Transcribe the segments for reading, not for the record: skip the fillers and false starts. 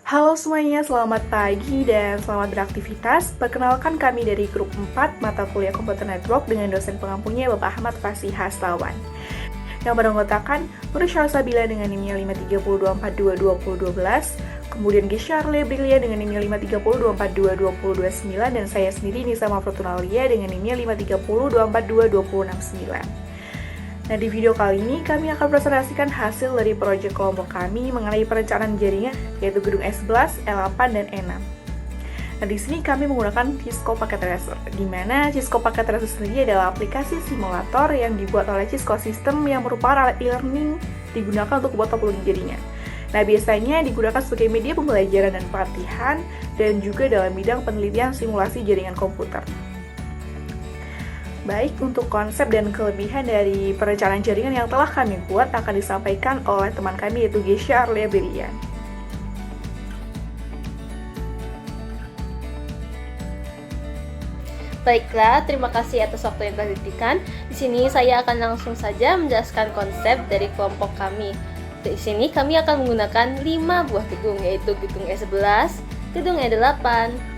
Halo semuanya, selamat pagi dan selamat beraktivitas. Perkenalkan kami dari grup 4 mata kuliah Komputer Network dengan dosen pengampunya Bapak Ahmad Fasih Hastawan. Yang beranggotakan Nur Syalsabila dengan NIM-nya 53024222012, kemudian Gisharle Brilia dengan NIM-nya 53024222029, dan saya sendiri Nisa Mafrutunalia dengan NIM-nya 53024222069. Nah, di video kali ini kami akan presentasikan hasil dari proyek kelompok kami mengenai perencanaan jaringan, yaitu gedung E11, E8, dan E6. Nah, di sini kami menggunakan Cisco Packet Tracer, di mana Cisco Packet Tracer sendiri adalah aplikasi simulator yang dibuat oleh Cisco System yang merupakan alat e-learning digunakan untuk buat topologi jaringan. Nah, biasanya digunakan sebagai media pembelajaran dan pelatihan, dan juga dalam bidang penelitian simulasi jaringan komputer. Baik, untuk konsep dan kelebihan dari perencanaan jaringan yang telah kami buat akan disampaikan oleh teman kami, yaitu Gisharle Brilia. Baiklah, terima kasih atas waktu yang telah diberikan. Di sini saya akan langsung saja menjelaskan konsep dari kelompok kami. Di sini kami akan menggunakan 5 buah gedung, yaitu gedung E11, gedung E8,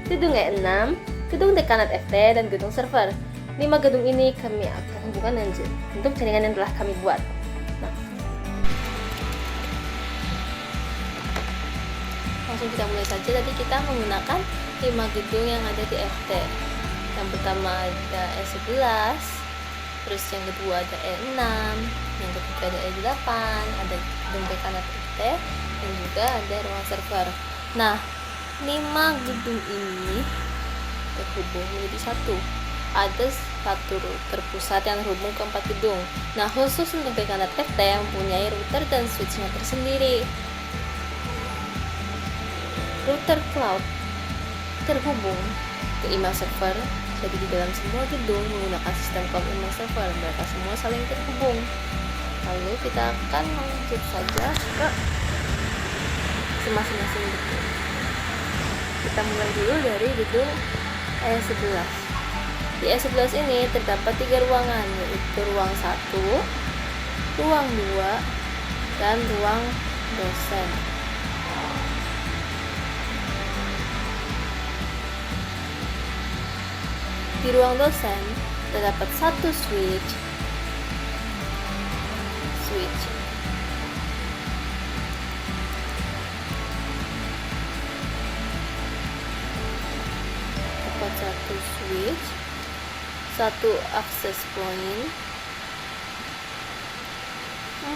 gedung E6, gedung dekanat FT, dan gedung server. 5 gedung ini kami akan hubungkan dengan bentuk jaringan yang telah kami buat. Langsung kita mulai saja. Tadi kita menggunakan 5 gedung yang ada di FT. Yang pertama ada E11, terus yang kedua ada E6, yang ketiga ada E8, ada gedung dekanat FT, dan juga ada ruang server. Nah, 5 gedung ini terhubung menjadi satu. Ada satu router pusat yang terhubung ke 4 gedung. Nah, khusus untuk dekanat FT yang mempunyai router dan switchnya tersendiri. Router cloud terhubung ke email server. Jadi di dalam semua gedung menggunakan sistem cloud email server, mereka semua saling terhubung. Lalu kita akan lanjut saja ke masing-masing gedung. Kita mulai dulu dari gedung E11. Di E11 ini terdapat 3 ruangan, yaitu ruang 1, ruang 2, dan ruang dosen. Di ruang dosen terdapat 1 switch, dapat 1 switch, 1 access point,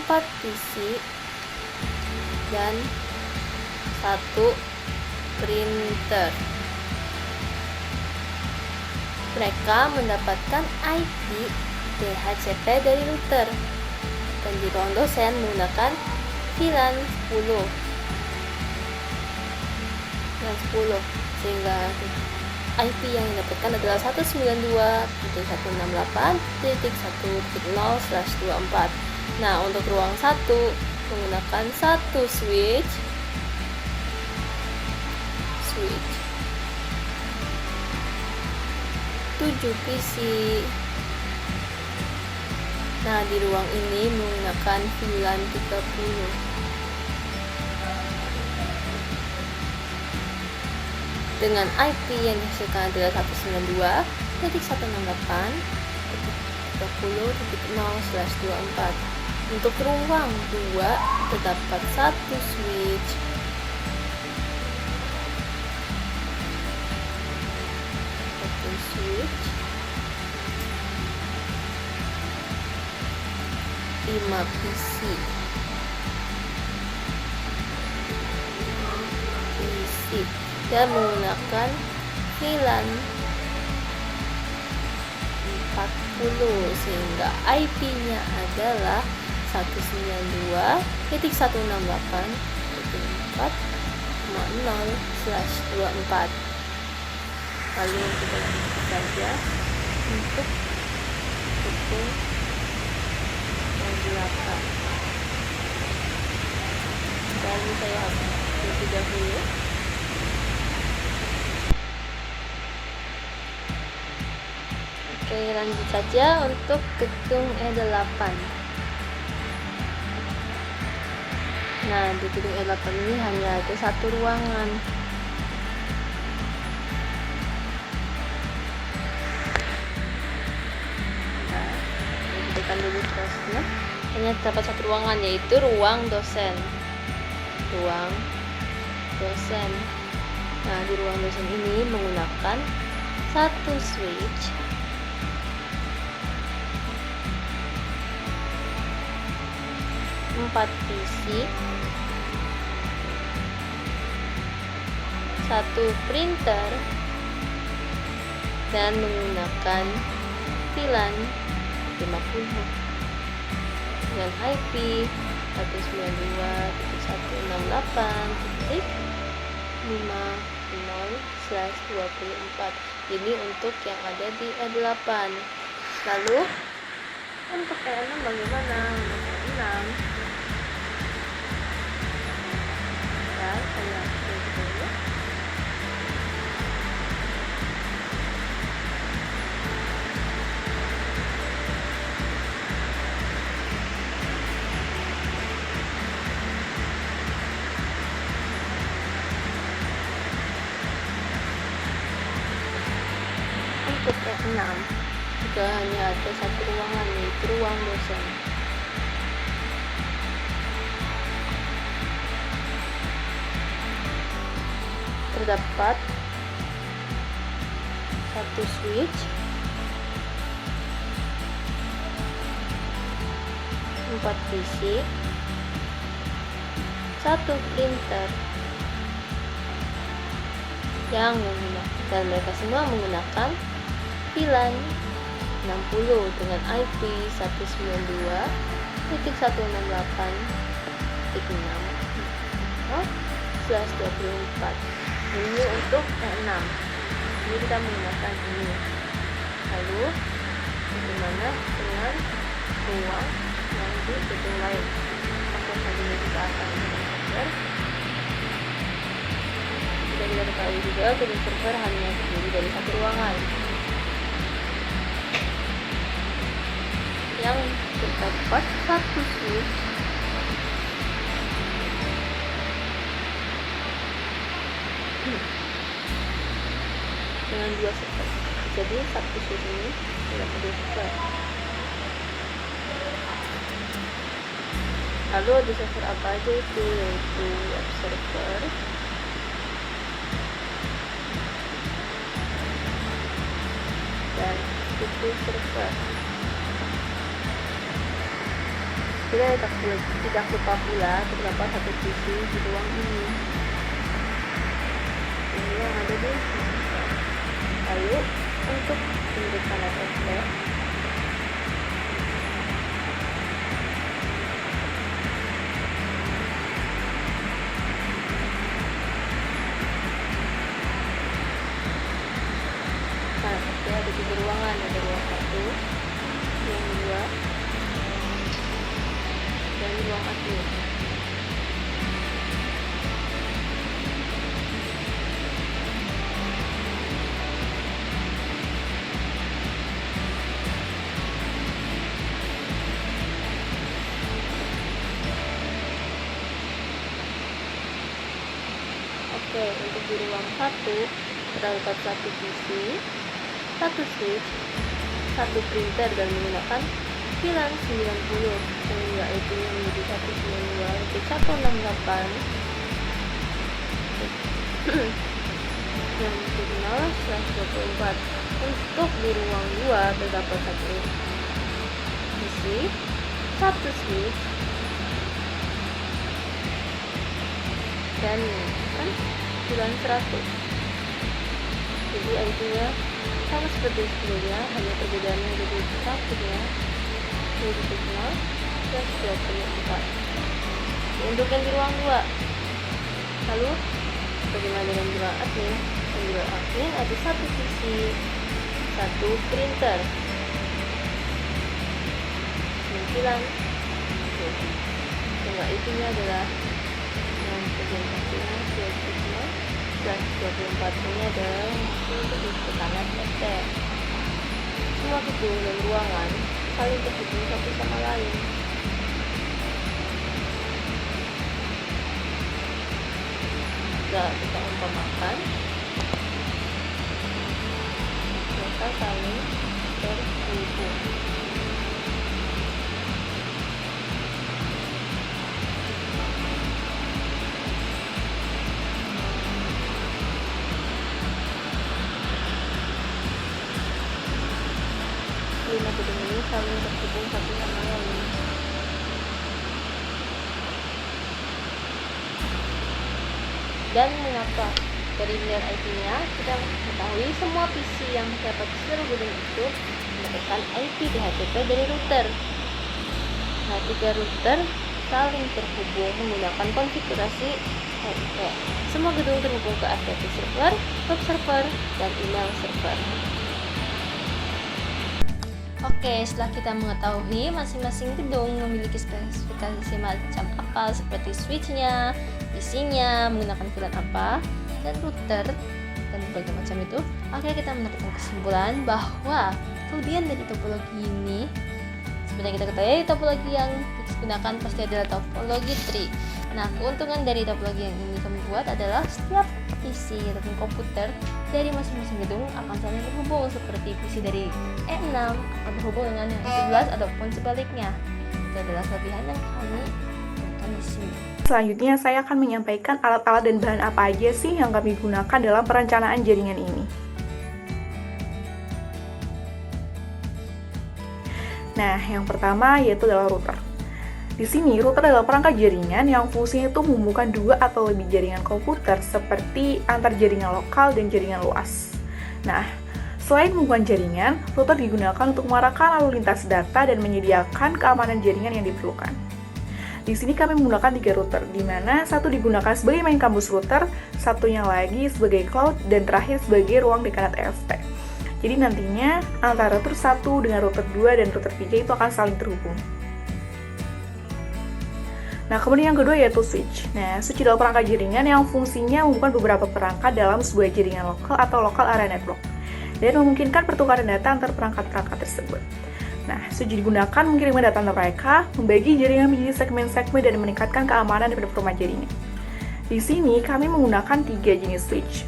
4 PC, dan 1 printer. Mereka mendapatkan IP DHCP dari router, dan di ruang dosen menggunakan VLAN 10, sehingga IP yang didapatkan adalah 192.168.1.0/24. Nah, untuk ruang 1 menggunakan 1 switch, 7 PC. Nah, di ruang ini menggunakan VLAN 30. Dengan IP yang dihasilkan adalah 192.168.30.0/24. Untuk ruang 2 terdapat 1 switch, 5 PC, dan menggunakan VLAN 40, sehingga IP-nya adalah 192.168.4.0/24. Lalu kita lanjut saja untuk gedung E8. Lalu saya hapus terlebih dahulu. Oke, lanjut saja untuk gedung E8. Nah, di gedung E8 ini hanya ada satu ruangan. Nah, kita tekan dulu terusnya. Hanya terdapat satu ruangan, yaitu ruang dosen. Ruang dosen. Nah, di ruang dosen ini menggunakan satu switch, empat PC, satu printer, dan menggunakan VLAN 50 dengan IP 192.168.50/24. Ini untuk yang ada di E8. Lalu untuk E6 bagaimana? Untuk E6 saya klik dulu. Untuk E6 juga hanya ada satu ruangan, yaitu ruang dosen. Terdapat satu switch, empat PC, satu printer yang dan mereka semua menggunakan VLAN 60 dengan IP 192.168.6/24. Ini untuk E6. Ini kita menggunakan ini. Lalu bagaimana dengan ruang yang di gedung lain? Apakah ini kita akan menggunakan? Sudah kita ketahui juga gedung server hanya terdiri dari satu ruangan yang terdapat satu switch, dengan dua server. Jadi satu switch ini terdapat dua server. Lalu ada server apa aja itu? Yaitu web server, dan itu server. Tidak lupa pula terdapat satu PC di ruang ini. Ini yang ada di sini. Lalu untuk pemeriksaan SSD, nah, ada tiga ruangan, ada ruang 1, ruang 2, dan ruang admin. Oke, untuk di ruang 1 terdapat satu PC, satu switch, satu printer, dan menggunakan VLAN 90 sehingga itu menjadi 192.168 yang terminal 124. Untuk di ruang 2 terdapat satu PC, satu switch, dan kan VLAN 100. Jadi IP-nya sama seperti sebelumnya, hanya perbedaannya jadi satunya jadi terminal 124. Untuk yang di ruang 2. Lalu bagaimana dengan di ruang admin? Di ruang admin ada satu PC, satu printer, VLAN. Sehingga IP-nya adalah yang bagian satunya 124, ini adalah untuk tekanan ST. Semua gedung dan ruangan saling terhubung satu sama lain. jika kita umpamakan mereka saling terhubung. Lima gedung ini saling terhubung satu sama lain. Dan mengapa? Dari nilai IP-nya kita mengetahui semua PC yang terdapat di seluruh gedung itu mendapatkan IP DHCP dari router. Nah, 3 router saling terhubung menggunakan konfigurasi IP. Semua gedung terhubung ke FTP server, web server, dan email server. Oke, setelah kita mengetahui masing-masing gedung memiliki spesifikasi macam apa seperti switch-nya, PC-nya, menggunakan VLAN apa, dan router, dan berbagai macam itu, akhirnya kita mendapatkan kesimpulan bahwa kelebihan dari topologi ini, seperti yang kita ketahui, topologi yang digunakan pasti adalah topologi tree. Nah, keuntungan dari topologi yang ini kami buat adalah setiap PC ataupun komputer dari masing-masing gedung akan saling terhubung, seperti PC dari E6 akan terhubung dengan yang E11 ataupun sebaliknya. Itu adalah kelebihan yang kami gunakan di sini. Selanjutnya saya akan menyampaikan alat-alat dan bahan apa aja sih yang kami gunakan dalam perencanaan jaringan ini. Nah, yang pertama yaitu adalah router. Di sini, router adalah perangkat jaringan yang fungsinya itu menghubungkan 2 atau lebih jaringan komputer seperti antar jaringan lokal dan jaringan luas. Nah, selain menghubungkan jaringan, router digunakan untuk mengarahkan lalu lintas data dan menyediakan keamanan jaringan yang diperlukan. Di sini kami menggunakan 3 router, di mana satu digunakan sebagai main kampus router, satunya lagi sebagai cloud, dan terakhir sebagai ruang dekanat EFT. Jadi nantinya antara router 1 dengan router 2 dan router 3 itu akan saling terhubung. Nah, kemudian yang kedua yaitu switch. Nah, switch adalah perangkat jaringan yang fungsinya menghubungkan beberapa perangkat dalam sebuah jaringan lokal atau local area network, dan memungkinkan pertukaran data antar perangkat-perangkat tersebut. Nah, switch digunakan mengirimkan data antar mereka, membagi jaringan menjadi segmen-segmen, dan meningkatkan keamanan dan performa jaringan. Di sini kami menggunakan 3 jenis switch,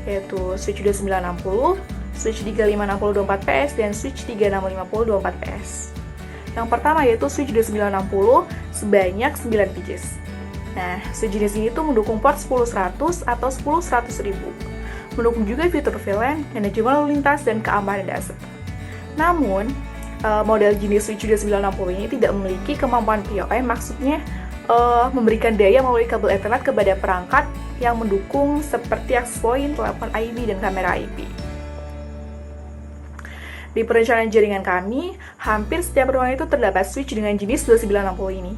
yaitu switch 2960, switch 3560 24PS, dan switch 3650 24PS. Yang pertama yaitu switch 2960 sebanyak 9 pitches. Nah, switch jenis ini tuh mendukung port 10100 atau 10100.000. Mendukung juga fitur VLAN, manajemen lalu lintas, dan keamanan dasar. Namun, model jenis switch 2960 ini tidak memiliki kemampuan PoE, maksudnya memberikan daya melalui kabel Ethernet kepada perangkat yang mendukung seperti access point, telepon IP, dan kamera IP. Di perencanaan jaringan kami, hampir setiap ruangan itu terdapat switch dengan jenis 2960 ini,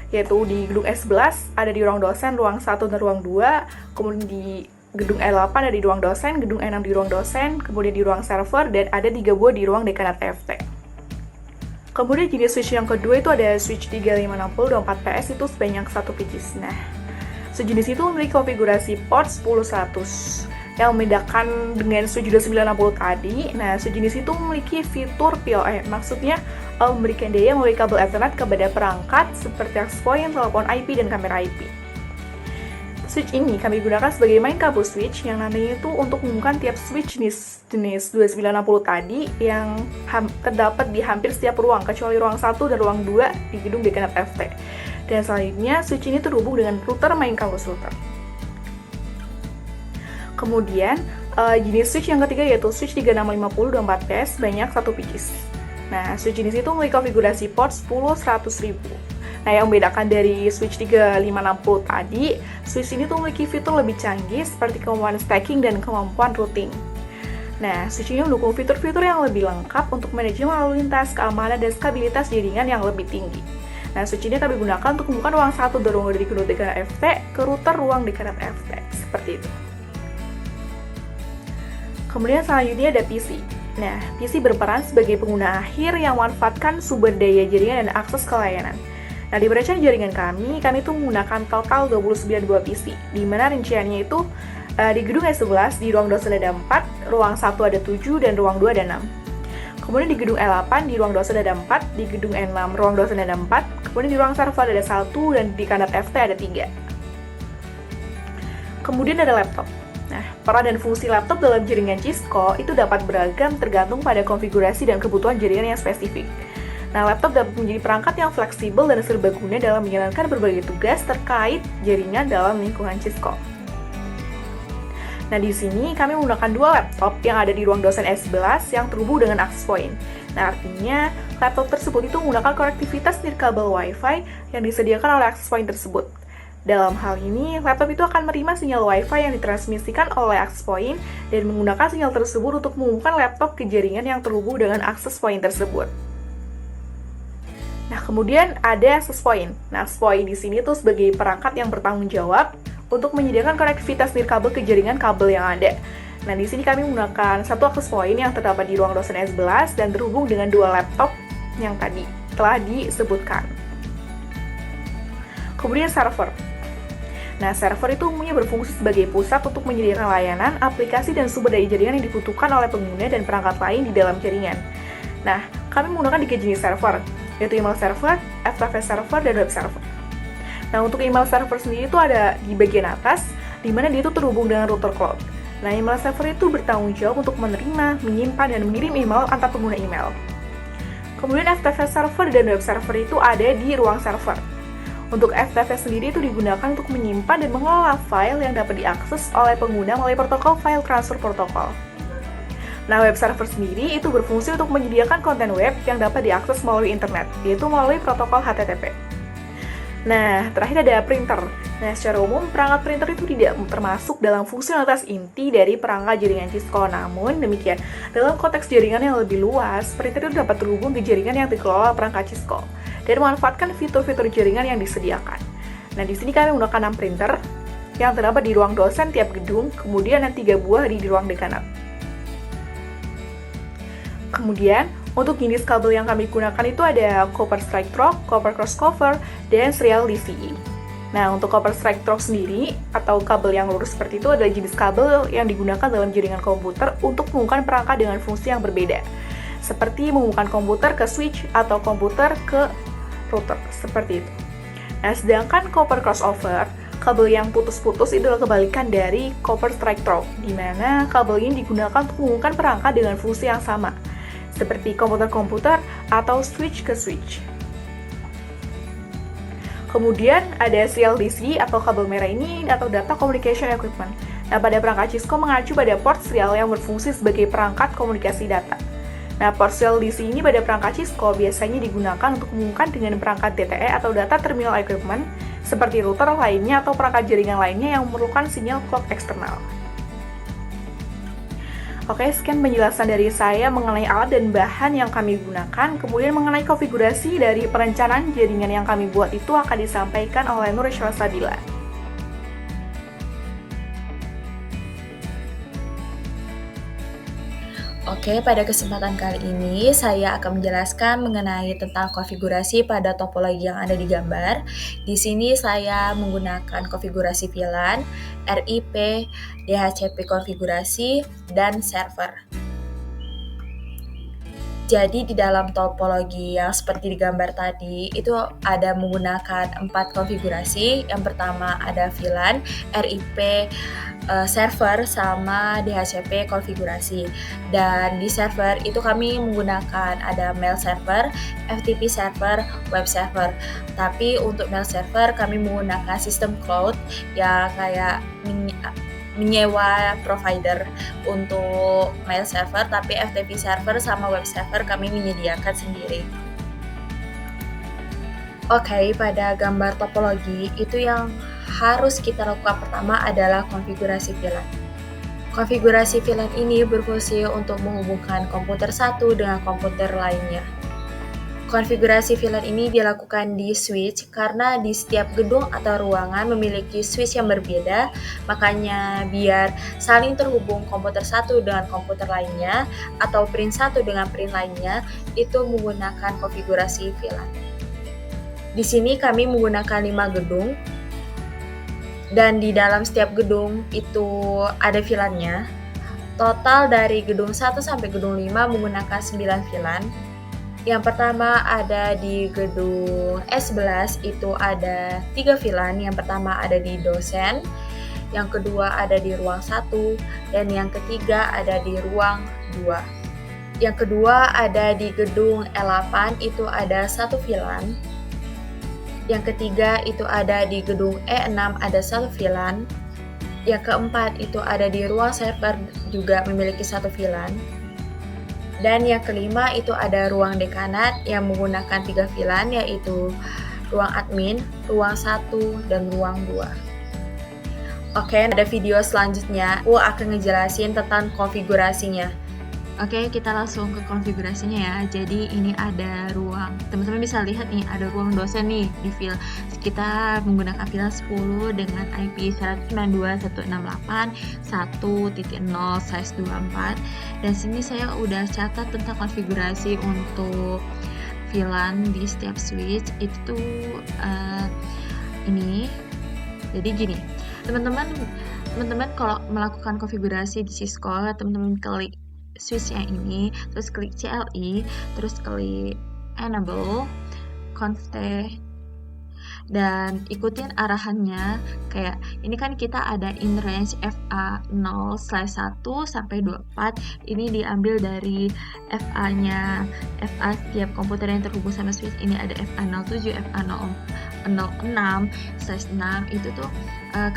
yaitu di gedung S11 ada di ruang dosen, ruang 1 dan ruang 2, kemudian di gedung E8 ada di ruang dosen, gedung E6 di ruang dosen, kemudian di ruang server, dan ada 3 buah di ruang dekanat EFT. Kemudian jenis switch yang kedua itu ada switch 3560 24PS itu sebanyak 1 pitches. Nah, sejenis itu memiliki konfigurasi port 10100. Yang membedakan dengan switch 2960 tadi, nah sejenis itu memiliki fitur PoE, maksudnya memberikan daya melalui kabel Ethernet kepada perangkat seperti access point, telepon IP, dan kamera IP. Switch ini kami gunakan sebagai main kabel switch yang nantinya itu untuk menghubungkan tiap switch jenis 2960 tadi yang terdapat di hampir setiap ruang, kecuali ruang 1 dan ruang 2 di gedung dekanat FT. Dan selanjutnya, switch ini terhubung dengan router main kabel router. Kemudian, jenis switch yang ketiga yaitu switch 3650 24PS banyak 1 pitches. Nah, switch jenis itu memiliki konfigurasi port 10-100.000. Nah, yang membedakan dari switch 3560 tadi, switch ini tuh memiliki fitur lebih canggih seperti kemampuan stacking dan kemampuan routing. Nah, switch ini mendukung fitur-fitur yang lebih lengkap untuk manajemen lalu lintas, keamanan, dan stabilitas jaringan yang lebih tinggi. Nah, switch ini kami gunakan untuk membuka ruang 1 dan ruang dari gedung dekanat FT ke router ruang dekanat FT, seperti itu. Kemudian selanjutnya ada PC. Nah, PC berperan sebagai pengguna akhir yang memanfaatkan sumber daya jaringan dan akses ke layanan. Nah, di perencanaan jaringan kami tuh menggunakan total 29 buah PC, di mana rinciannya itu di gedung E11, di ruang dosen ada 4, ruang 1 ada 7, dan ruang 2 ada 6. Kemudian di gedung E8, di ruang dosen ada 4, di gedung E6, ruang dosen ada 4, kemudian di ruang server ada 1, dan di dekanat FT ada 3. Kemudian ada laptop. Nah, peran dan fungsi laptop dalam jaringan Cisco itu dapat beragam tergantung pada konfigurasi dan kebutuhan jaringan yang spesifik. Nah, laptop dapat menjadi perangkat yang fleksibel dan serbaguna dalam menjalankan berbagai tugas terkait jaringan dalam lingkungan Cisco. Nah, di sini kami menggunakan dua laptop yang ada di ruang dosen S11 yang terhubung dengan access point. Nah, artinya laptop tersebut itu menggunakan konektivitas nirkabel Wi-Fi yang disediakan oleh access point tersebut. Dalam hal ini, laptop itu akan menerima sinyal Wi-Fi yang ditransmisikan oleh access point dan menggunakan sinyal tersebut untuk menghubungkan laptop ke jaringan yang terhubung dengan access point tersebut. Nah, kemudian ada access point. Nah, access point di sini tuh sebagai perangkat yang bertanggung jawab untuk menyediakan konektivitas nirkabel ke jaringan kabel yang ada. Nah, di sini kami menggunakan satu access point yang terdapat di ruang dosen S11 dan terhubung dengan dua laptop yang tadi telah disebutkan. Kemudian server. Nah, server itu umumnya berfungsi sebagai pusat untuk menyediakan layanan, aplikasi, dan sumber daya jaringan yang dibutuhkan oleh pengguna dan perangkat lain di dalam jaringan. Nah, kami menggunakan 3 jenis server, yaitu email server, FTP server, dan web server. Nah, untuk email server sendiri itu ada di bagian atas, di mana dia itu terhubung dengan router cloud. Nah, email server itu bertanggung jawab untuk menerima, menyimpan, dan mengirim email antar pengguna email. Kemudian FTP server dan web server itu ada di ruang server. Untuk FTP sendiri itu digunakan untuk menyimpan dan mengelola file yang dapat diakses oleh pengguna melalui protokol file transfer protokol. Nah, web server sendiri itu berfungsi untuk menyediakan konten web yang dapat diakses melalui internet, yaitu melalui protokol HTTP. Nah, terakhir ada printer. Nah, secara umum, perangkat printer itu tidak termasuk dalam fungsionalitas inti dari perangkat jaringan Cisco. Namun, demikian, dalam konteks jaringan yang lebih luas, printer itu dapat terhubung ke jaringan yang dikelola perangkat Cisco dan memanfaatkan fitur-fitur jaringan yang disediakan. Nah, di sini kami menggunakan 6 printer yang terdapat di ruang dosen tiap gedung, kemudian ada 3 buah di ruang dekanat. Kemudian, untuk jenis kabel yang kami gunakan itu ada copper strike through, copper cross cover, dan serial DCI. Nah, untuk copper strike through sendiri, atau kabel yang lurus seperti itu adalah jenis kabel yang digunakan dalam jaringan komputer untuk menghubungkan perangkat dengan fungsi yang berbeda, seperti menghubungkan komputer ke switch atau komputer ke router, seperti itu. Nah, sedangkan copper crossover, kabel yang putus-putus itu adalah kebalikan dari copper strike through, di mana kabel ini digunakan untuk menghubungkan perangkat dengan fungsi yang sama, seperti komputer-komputer atau switch ke switch. Kemudian ada CLDC atau kabel merah ini atau Data Communication Equipment. Nah, pada perangkat Cisco mengacu pada port serial yang berfungsi sebagai perangkat komunikasi data. Nah, port CLDC ini pada perangkat Cisco biasanya digunakan untuk menghubungkan dengan perangkat DTE atau Data Terminal Equipment seperti router lainnya atau perangkat jaringan lainnya yang memerlukan sinyal clock eksternal. Oke, sekian penjelasan dari saya mengenai alat dan bahan yang kami gunakan. Kemudian mengenai konfigurasi dari perencanaan jaringan yang kami buat itu akan disampaikan oleh Nur Sabila. Oke, pada kesempatan kali ini saya akan menjelaskan mengenai tentang konfigurasi pada topologi yang ada di gambar. Di sini saya menggunakan konfigurasi VLAN, RIP, DHCP konfigurasi, dan server. Jadi di dalam topologi yang seperti di gambar tadi itu ada menggunakan 4 konfigurasi. Yang pertama ada VLAN, RIP, server, sama DHCP konfigurasi. Dan di server itu kami menggunakan ada mail server, FTP server, web server. Tapi untuk mail server kami menggunakan sistem cloud yang kayak menyewa provider untuk mail server, tapi FTP server sama web server kami menyediakan sendiri. Oke, pada gambar topologi itu yang harus kita lakukan pertama adalah konfigurasi VLAN. Konfigurasi VLAN ini berfungsi untuk menghubungkan komputer satu dengan komputer lainnya. Konfigurasi VLAN ini dilakukan di switch karena di setiap gedung atau ruangan memiliki switch yang berbeda, makanya biar saling terhubung komputer satu dengan komputer lainnya atau print satu dengan print lainnya itu menggunakan konfigurasi VLAN. Di sini kami menggunakan 5 gedung dan di dalam setiap gedung itu ada VLAN-nya. Total dari gedung 1 sampai gedung 5 menggunakan 9 VLAN. Yang pertama ada di gedung S11 itu ada 3 VLAN. Yang pertama ada di dosen, yang kedua ada di ruang 1, dan yang ketiga ada di ruang 2. Yang kedua ada di gedung E8, itu ada 1 VLAN. Yang ketiga itu ada di gedung E6, ada 1 VLAN. Yang keempat itu ada di ruang server, juga memiliki 1 VLAN. Dan yang kelima itu ada ruang dekanat yang menggunakan 3 VLAN, yaitu ruang admin, ruang 1, dan ruang 2. Oke, ada video selanjutnya aku akan ngejelasin tentang konfigurasinya. Oke, kita langsung ke konfigurasinya ya. Jadi ini ada ruang, teman-teman bisa lihat nih, ada ruang dosen nih di VLAN. Kita menggunakan VLAN 10 dengan IP 192.168.1.0/24. Dan sini saya udah catat tentang konfigurasi untuk VLAN di setiap switch itu ini. Jadi gini, teman-teman kalau melakukan konfigurasi di Cisco, teman-teman klik switch yang ini, terus klik CLI, terus klik enable config, dan ikutin arahannya. Kayak ini kan kita ada in range FA 0/1 sampai 24. Ini diambil dari FA setiap komputer yang terhubung sama switch. Ini ada FA 07, FA 06/6. Itu tuh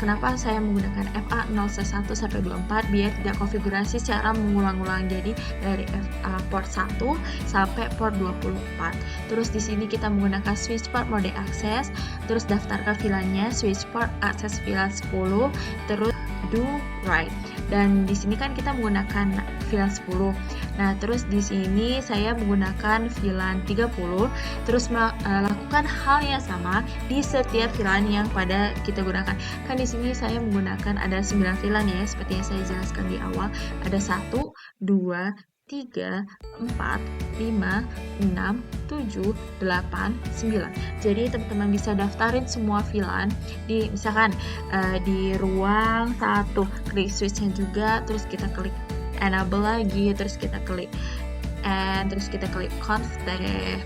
kenapa saya menggunakan FA 0/1 sampai 24 biar tidak konfigurasi secara mengulang-ulang. Jadi dari FA port 1 sampai port 24. Terus di sini kita menggunakan switch port mode access, terus daftarkan VLAN-nya, switch port akses VLAN 10, terus do right. Dan di sini kan kita menggunakan VLAN 10. Nah, terus di sini saya menggunakan VLAN 30, terus melakukan hal yang sama di setiap VLAN yang pada kita gunakan. Kan di sini saya menggunakan ada 9 VLAN ya, seperti yang saya jelaskan di awal. Ada 1, 2, 3, 4, 5, 6, 7, 8, 9. Jadi teman-teman bisa daftarin semua VLAN di misalkan di ruang 1, klik switch-nya juga, terus kita klik enable lagi, terus kita klik and, terus kita klik config.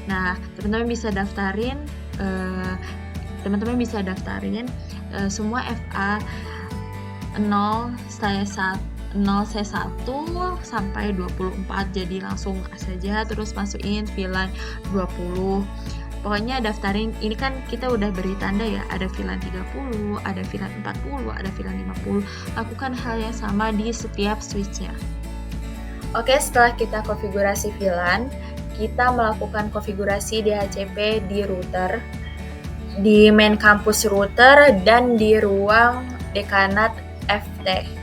Nah, teman-teman bisa daftarin semua FA 0/1 sampai 24, jadi langsung saja terus masukin VLAN 20. Pokoknya daftarin, ini kan kita udah beri tanda ya, ada VLAN 30, ada VLAN 40, ada VLAN 50. Lakukan hal yang sama di setiap switch-nya. Oke, setelah kita konfigurasi VLAN, kita melakukan konfigurasi DHCP di router, di main campus router, dan di ruang dekanat FT.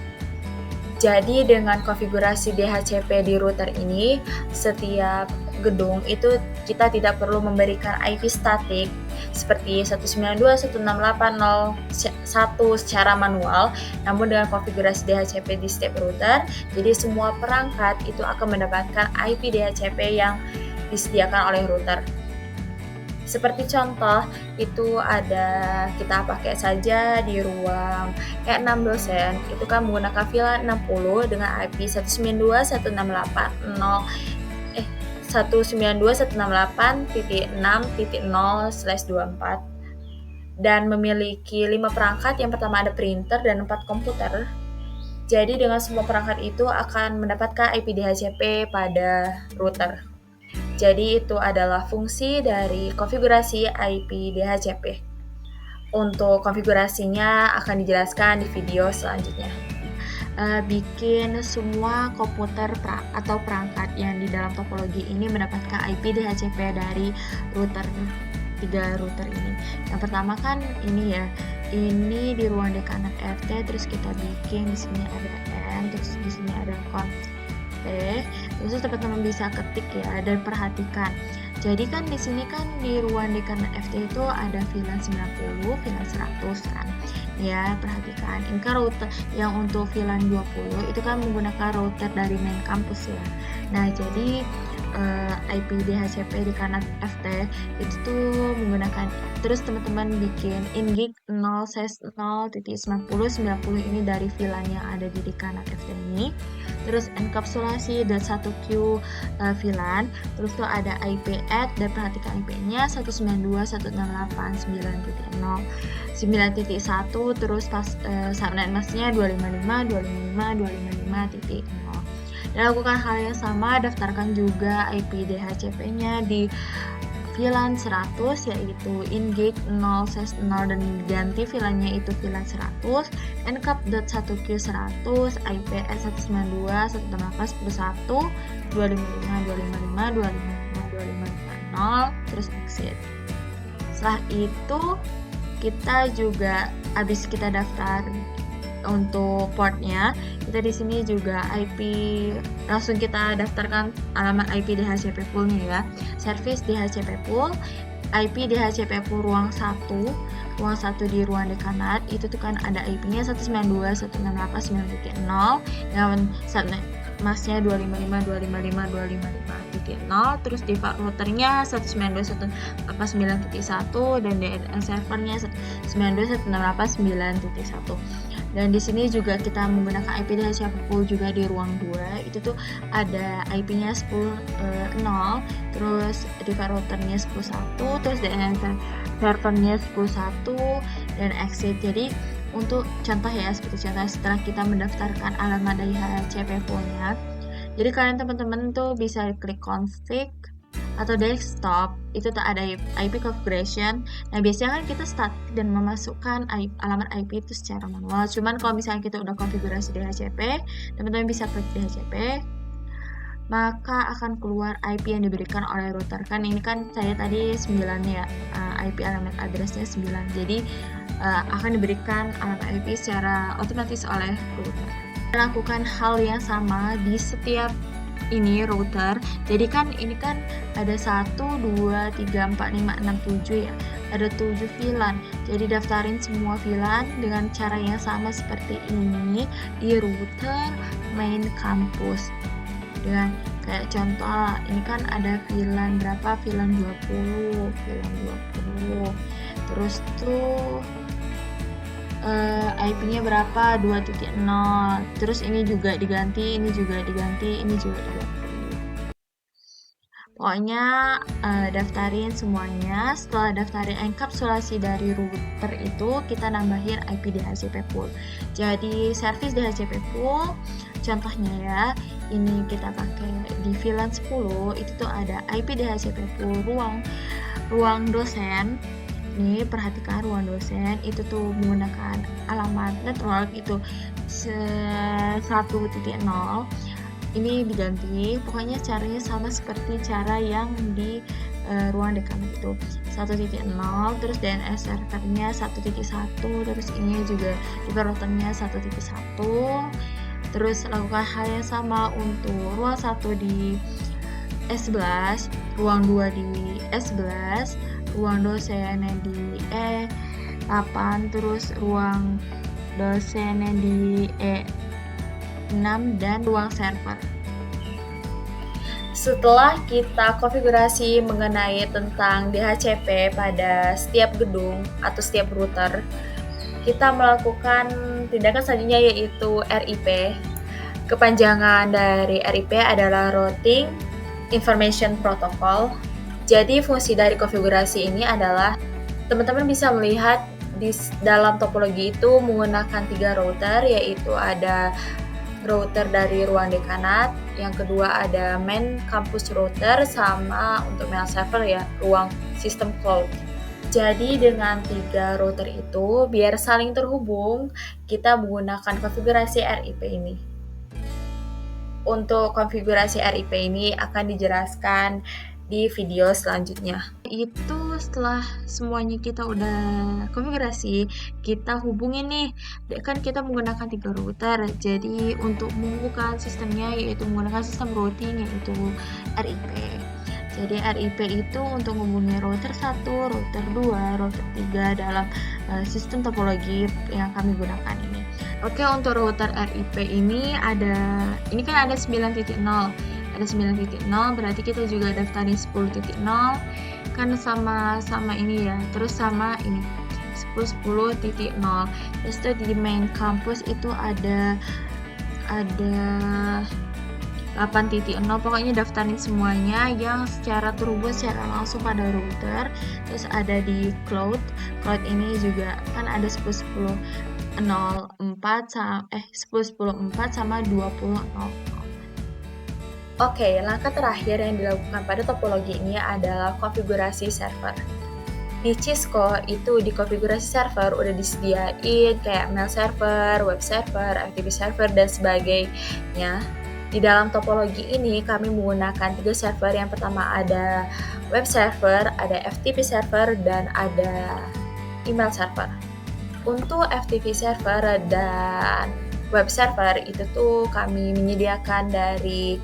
Jadi dengan konfigurasi DHCP di router ini, setiap gedung itu kita tidak perlu memberikan IP statik seperti 192.168.0.1 secara manual, namun dengan konfigurasi DHCP di setiap router, jadi semua perangkat itu akan mendapatkan IP DHCP yang disediakan oleh router. Seperti contoh, itu ada kita pakai saja di ruang E6 dosen, itu kan menggunakan VLAN 60 dengan IP 192.168.6.0/24 dan memiliki 5 perangkat. Yang pertama ada printer dan 4 komputer. Jadi dengan semua perangkat itu akan mendapatkan IP DHCP pada router. Jadi itu adalah fungsi dari konfigurasi IP DHCP. Untuk konfigurasinya akan dijelaskan di video selanjutnya. Bikin semua komputer atau perangkat yang di dalam topologi ini mendapatkan IP DHCP dari router, 3 router ini. Yang pertama kan ini ya, ini di ruang dekanat FT, terus kita bikin di sini ada N, terus di sini ada config. Terus teman-teman bisa ketik ya dan perhatikan. Jadi kan di sini kan di ruang dekanat FT itu ada VLAN 90, VLAN 100 kan. Ya, perhatikan. Ini kan router yang untuk VLAN 20 itu kan menggunakan router dari main campus ya. Nah, jadi IP DHCP di Kanat FT itu tuh menggunakan, terus teman-teman bikin ingig 0/0.90 ini dari VLAN yang ada di Kanat FT ini, terus enkapsulasi dan 1Q VLAN, terus tuh ada IP add dan perhatikan IP-nya 192.168.9.0 terus pas subnet masknya 255.255.255.0. Dan lakukan hal yang sama, daftarkan juga IP DHCP-nya di VLAN 100 yaitu ingig 0/0 dan ganti VLAN-nya itu VLAN 100, encap.1q 100, IP at 192.168.255.255.255.255.0, terus exit. Setelah itu kita juga habis kita daftar untuk portnya, kita di sini juga IP langsung kita daftarkan alamat IP DHCP pool nih ya. Service DHCP pool, IP DHCP pool ruang 1 di ruang dekanat itu tuh kan ada IP-nya 192.168.9.0 dan subnet masknya 255.255.255.0, terus default routernya 192.168.9.1 dan DNS servernya 192.168.9.1. Dan di sini juga kita menggunakan IP DHCP pool juga di ruang 2. Itu tuh ada IP-nya 10.0, terus default routernya 10.1, terus DNS servernya 10.1 dan exit. Jadi untuk contoh ya, seperti contoh setelah kita mendaftarkan alamat dari DHCP pool-nya. Jadi kalian teman-teman tuh bisa klik config atau desktop, itu tuh ada IP configuration. Nah biasanya kan kita static dan memasukkan alamat IP itu secara manual. Cuman kalau misalnya kita udah konfigurasi DHCP, teman-teman bisa klik DHCP, maka akan keluar IP yang diberikan oleh router. Kan ini kan saya tadi 9 ya, IP alamat addressnya 9. Jadi akan diberikan alamat IP secara otomatis oleh router. Lakukan hal yang sama di setiap ini router. Jadi kan ini kan ada 1, 2, 3, 4, 5, 6, 7 ya. Ada 7 VLAN. Jadi daftarin semua VLAN dengan cara yang sama seperti ini di router main campus. Dengan kayak contoh ini kan ada VLAN berapa? VLAN 20. Terus tuh IP-nya berapa? 2.0. Terus ini juga diganti, ini juga diganti, ini juga diganti. Pokoknya daftarin semuanya. Setelah daftarin enkapsulasi dari router itu, kita nambahin IP DHCP pool. Jadi service DHCP pool, contohnya ya, ini kita pakai di VLAN 10, itu tuh ada IP DHCP pool ruang dosen. Ini perhatikan ruang dosen itu tuh menggunakan alamat network itu 1.0. Ini diganti, pokoknya caranya sama seperti cara yang di ruang dekanat itu 1.0, terus DNS servernya 1.1, terus ini juga di routernya 1.1. Terus lakukan hal yang sama untuk ruang 1 di S11, ruang 2 di S11, ruang dosennya di E8, terus ruang dosennya di E6 dan ruang server. Setelah kita konfigurasi mengenai tentang DHCP pada setiap gedung atau setiap router, kita melakukan tindakan selanjutnya yaitu RIP. Kepanjangan dari RIP adalah Routing Information Protocol. Jadi fungsi dari konfigurasi ini adalah teman-teman bisa melihat di dalam topologi itu menggunakan 3 router, yaitu ada router dari ruang dekanat, yang kedua ada main campus router, sama untuk mail server ya, ruang sistem cloud. Jadi dengan 3 router itu biar saling terhubung, kita menggunakan konfigurasi RIP ini. Untuk konfigurasi RIP ini akan dijelaskan di video selanjutnya. Itu setelah semuanya kita udah konfigurasi, kita hubungin nih. Kan kita menggunakan 3 router. Jadi untuk menghubungkan sistemnya yaitu menggunakan sistem routing yaitu RIP. Jadi RIP itu untuk menghubungi router 1, router 2, router 3 dalam sistem topologi yang kami gunakan ini. Oke, untuk router RIP ini kan ada 9.0. ada 9.0, berarti kita juga daftarin 10.0 kan sama ini ya. Terus sama ini 10.0. Terus itu di main campus itu ada 8.0, pokoknya daftarin semuanya yang secara terhubung secara langsung pada router. Terus ada di cloud ini juga kan ada 10.04 sama 20.00. Oke, langkah terakhir yang dilakukan pada topologi ini adalah konfigurasi server. Di Cisco itu di konfigurasi server udah disediain kayak mail server, web server, FTP server, dan sebagainya. Di dalam topologi ini kami menggunakan 3 server. Yang pertama ada web server, ada FTP server, dan ada email server. Untuk FTP server dan web server itu tuh kami menyediakan dari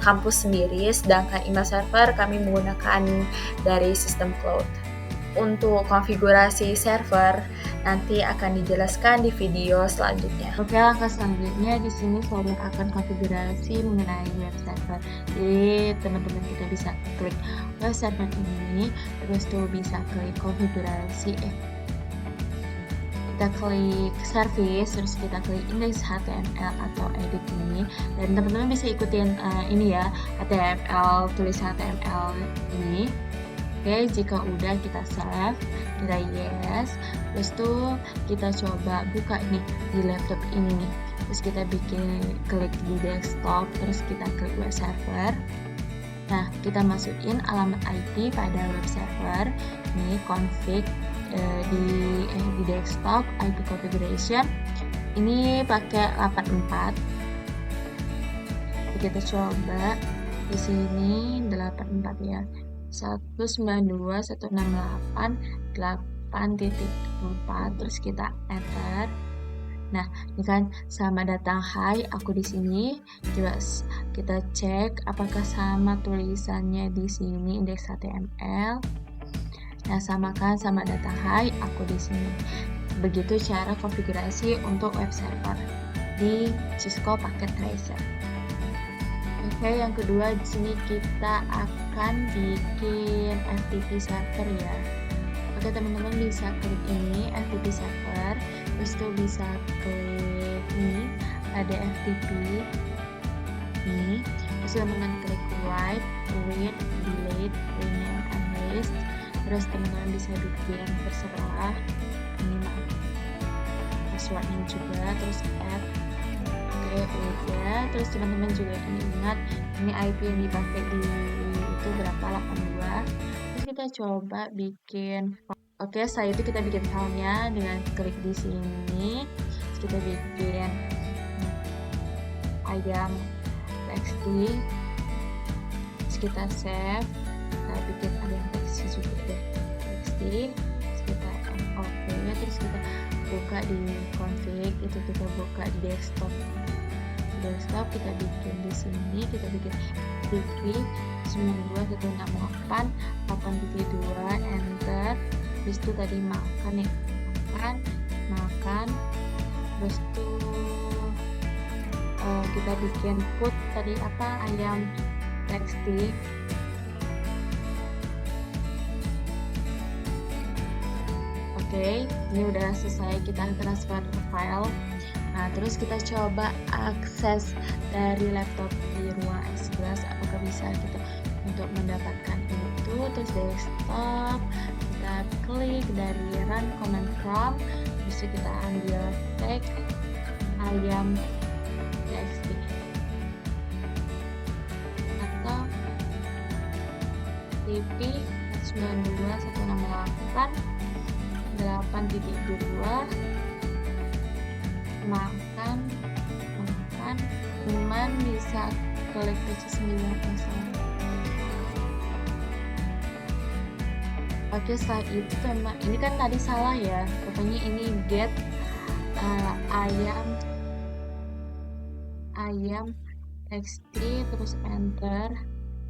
kampus sendiri, sedangkan email server kami menggunakan dari sistem cloud. Untuk konfigurasi server nanti akan dijelaskan di video selanjutnya. Oke, langkah selanjutnya di sini saya akan konfigurasi mengenai web server. Jadi teman-teman kita bisa klik web server ini, terus tuh bisa klik konfigurasi, kita klik service, terus kita klik index HTML atau edit ini, dan teman-teman bisa ikutin ini ya, HTML, tulisan HTML ini. Oke, jika udah kita save, kita yes, terus tuh kita coba buka nih di laptop ini nih, terus kita klik di desktop, terus kita klik web server. Nah, kita masukin alamat IP pada web server, ini config di desktop IP configuration, ini pakai 84. Kita coba di sini 84 ya. 192.168.8.4, terus kita enter. Nah, ini kan sama datang hai aku di sini. Coba kita cek apakah sama tulisannya di sini index HTML. Nah, sama kan sama datang hai aku di sini. Begitu cara konfigurasi untuk web server di Cisco Packet Tracer. Oke, yang kedua di sini kita akan bikin FTP server ya. Oke, teman-teman bisa klik ini FTP server, terus tuh bisa klik ini ada FTP ini, terus teman-teman klik write, read, delete, rename, and list. Terus teman-teman bisa bikin terserah ini passwordnya juga, terus add. Oke, udah. Terus teman-teman juga ingat ini IP yang dipakai di itu berapa, 82. Terus kita coba bikin. Oke, setelah itu kita bikin filenya dengan klik di sini. Terus kita bikin ayam txt. Terus kita save. Kita bikin ayam txt juga deh, txt. Terus kita oke, terus kita buka di config, itu kita buka di desktop. Kita bikin di sini, kita bikin diklik 92.168.8.2 enter. Terus itu tadi makan nih, makan. Terus tuh kita bikin put tadi apa, ayam txt. Oke, ini udah selesai, kita transfer file. Nah, terus kita coba akses dari laptop di ruang S11, apakah bisa kita untuk mendapatkan itu. Terus desktop, kita klik dari run command prompt, terus kita ambil tag ayam txt atau tp 92.168.8.2 makan cuman bisa klik PC9 pasang. Oke, setelah itu teman, ini kan tadi salah ya, pokoknya ini get ayam txt, terus enter,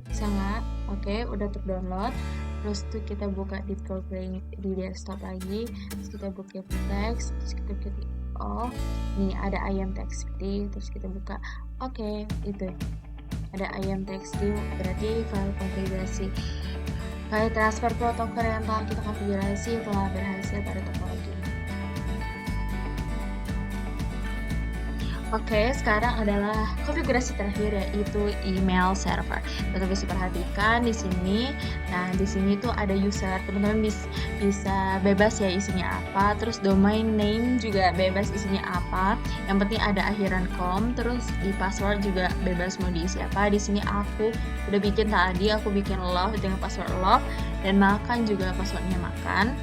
bisa nggak? Oke, udah terdownload. Terus tuh kita buka di program di desktop lagi, terus kita buka teks, terus kita ketik nih ada ayam txt, terus kita buka. Oke, itu ada ayam tekstil, berarti file konfigurasi. File transfer protokol yang telah kita konfigurasi telah berhasil pada topologi. Oke, sekarang adalah konfigurasi terakhir, yaitu email server. Teman-teman bisa perhatikan di sini. Nah, di sini tuh ada user. Teman-teman bisa bebas ya isinya apa. Terus domain name juga bebas isinya apa. Yang penting ada akhiran com. Terus di password juga bebas mau diisi apa. Di sini aku udah bikin tadi. Aku bikin love dengan password love, dan makan juga passwordnya makan.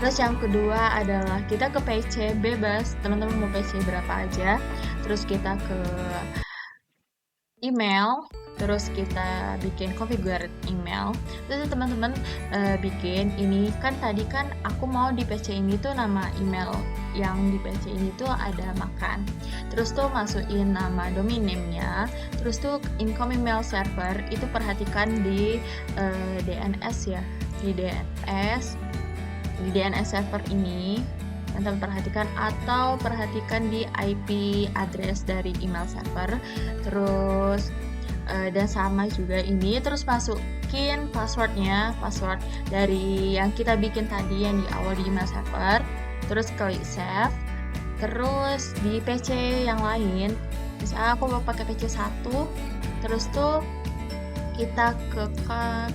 Terus yang kedua adalah kita ke PC bebas, teman-teman mau PC berapa aja. Terus kita ke email, terus kita bikin configure email. Terus teman-teman bikin ini, kan tadi kan aku mau di PC ini tuh nama email yang di PC ini tuh ada makan. Terus tuh masukin nama domain name-nya. Terus tuh incoming mail server itu perhatikan di DNS ya, di DNS server ini, teman-teman perhatikan, atau perhatikan di IP address dari email server. Terus dan sama juga ini, terus masukin passwordnya, password dari yang kita bikin tadi yang di awal di email server. Terus klik save. Terus di PC yang lain, misalnya aku mau pakai PC 1, terus tuh kita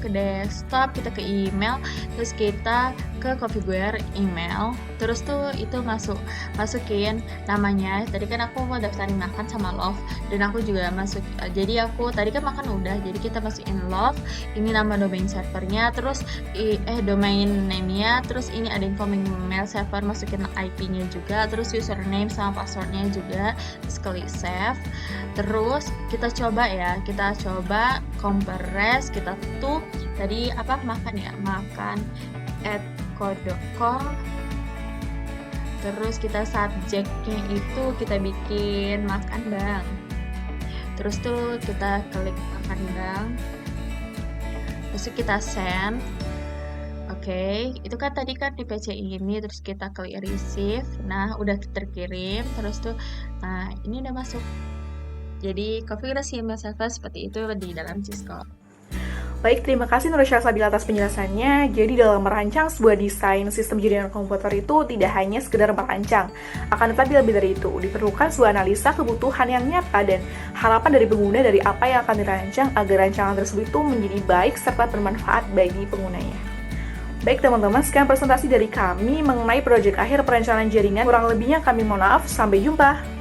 ke desktop, kita ke email, terus kita ke configure email, terus tuh itu masukin namanya. Tadi kan aku mau daftarin makan sama love, dan aku juga jadi aku tadi kan makan udah, jadi kita masukin love, ini nama domain servernya, terus domain name-nya, terus ini ada incoming mail server, masukin IP-nya juga, terus username sama passwordnya juga, terus klik save. Terus kita coba compress, kita tuh tadi apa, makan @code.com. Terus kita subjeknya itu kita bikin makan bang. Terus tuh kita klik makan bang. Terus kita send. Oke, itu kan tadi kan di PC ini, terus kita klik receive. Nah, udah terkirim. Terus tuh, nah ini udah masuk. Jadi konfigurasi email server seperti itu di dalam Cisco. Baik, terima kasih Nur Syahsabila atas penjelasannya. Jadi dalam merancang sebuah desain sistem jaringan komputer itu tidak hanya sekedar merancang, akan tetapi lebih dari itu, diperlukan sebuah analisa kebutuhan yang nyata dan harapan dari pengguna dari apa yang akan dirancang agar rancangan tersebut itu menjadi baik serta bermanfaat bagi penggunanya. Baik teman-teman, sekian presentasi dari kami mengenai proyek akhir perencanaan jaringan. Kurang lebihnya kami mohon maaf, sampai jumpa.